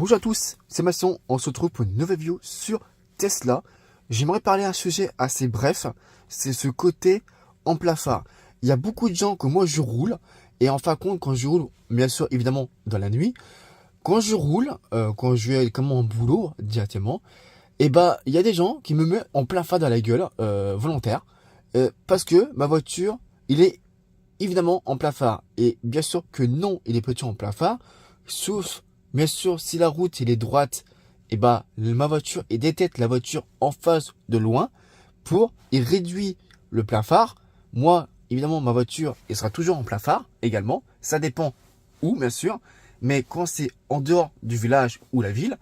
Bonjour à tous, c'est Masson, on se retrouve pour une nouvelle vidéo sur Tesla. J'aimerais parler d'un sujet assez bref, c'est ce côté en plein phare. Il y a beaucoup de gens que moi je roule, et en fin de compte quand je roule, bien sûr évidemment dans la nuit, quand je roule, quand je vais comme en boulot directement, et bah il y a des gens qui me mettent en plein phare dans la gueule, volontaire, parce que ma voiture, il est évidemment en plein phare. Et bien sûr que non, il est petit en plein phare, sauf bien sûr si la route elle est droite, et bah ma voiture et détecte la voiture en face de loin pour y réduire le plein phare. Moi évidemment ma voiture elle sera toujours en plein phare également, ça dépend où bien sûr, mais quand c'est en dehors du village ou la ville,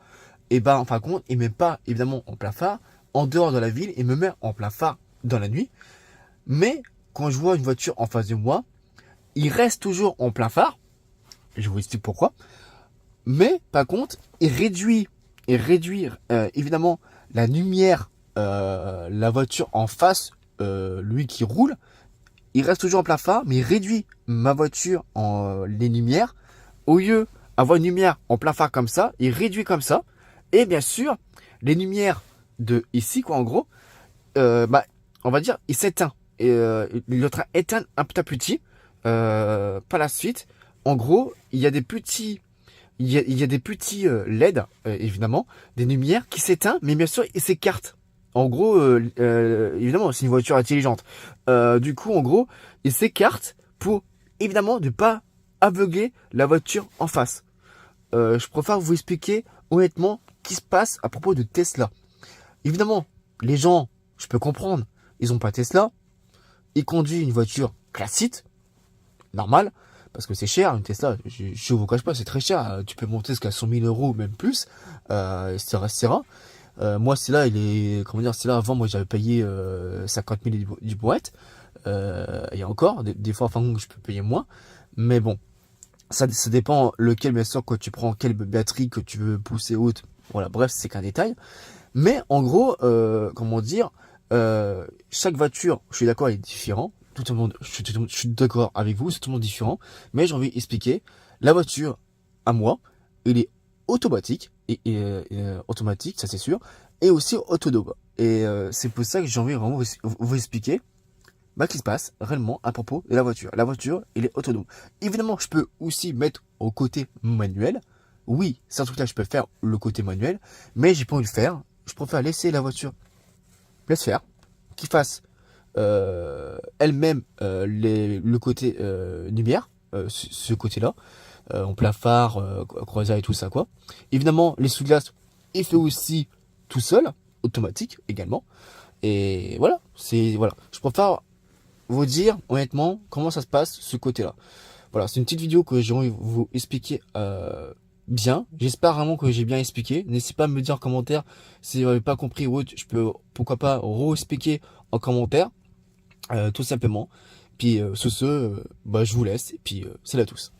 et bah en fin de compte il met pas évidemment en plein phare en dehors de la ville, il me met en plein phare dans la nuit. Mais quand je vois une voiture en face de moi, il reste toujours en plein phare. Je vous explique pourquoi. Mais par contre, il réduit évidemment la lumière, la voiture en face, lui qui roule, il reste toujours en plein phare, mais il réduit ma voiture en les lumières. Au lieu d'avoir une lumière en plein phare comme ça, il réduit comme ça. Et bien sûr, les lumières de ici, quoi, en gros, bah, on va dire, il s'éteint. Et il est en train d'éteindre un petit à petit. Par la suite, en gros, il y a des petits LED, évidemment, des lumières qui s'éteignent, mais bien sûr, ils s'écartent. En gros, évidemment, c'est une voiture intelligente. Du coup, en gros, ils s'écartent pour, évidemment, ne pas aveugler la voiture en face. Je préfère vous expliquer, honnêtement, ce qui se passe à propos de Tesla. Évidemment, les gens, je peux comprendre, ils n'ont pas Tesla, ils conduisent une voiture classique, normale, parce que c'est cher, une Tesla, je vous cache pas, c'est très cher, tu peux monter jusqu'à 100 000 euros, même plus, c'est rare. Moi, c'est là, il est, comment dire, c'est là, avant, moi, j'avais payé 50 000 du boîte, et encore, des fois, enfin, je peux payer moins, mais bon, ça dépend lequel, bien sûr, quand tu prends quelle batterie que tu veux pousser haute, voilà, bref, c'est qu'un détail. Mais en gros, comment dire, chaque voiture, je suis d'accord, est différent. Tout le monde, je suis d'accord avec vous, c'est tout le monde différent. Mais j'ai envie d'expliquer, la voiture, à moi, elle est automatique, automatique, ça c'est sûr, et aussi autonome. Et c'est pour ça que j'ai envie de vraiment vous expliquer bah, ce qui se passe réellement à propos de la voiture. La voiture, elle est autonome. Évidemment, je peux aussi mettre au côté manuel. Oui, c'est un truc là, je peux faire le côté manuel, mais j'ai pas envie de le faire. Je préfère laisser la voiture laisse faire, qu'il fasse elle-même le côté lumière, ce côté-là, en plein phare, croisade et tout ça quoi. Évidemment, les sous-glaces, il fait aussi tout seul, automatique également. Et voilà, voilà. Je préfère vous dire honnêtement comment ça se passe ce côté-là. Voilà, c'est une petite vidéo que j'ai envie de vous expliquer bien. J'espère vraiment que j'ai bien expliqué. N'hésitez pas à me dire en commentaire si vous n'avez pas compris ou autre. Je peux pourquoi pas re-expliquer en commentaire, tout simplement. Puis sur ce, bah, je vous laisse et puis c'est à tous.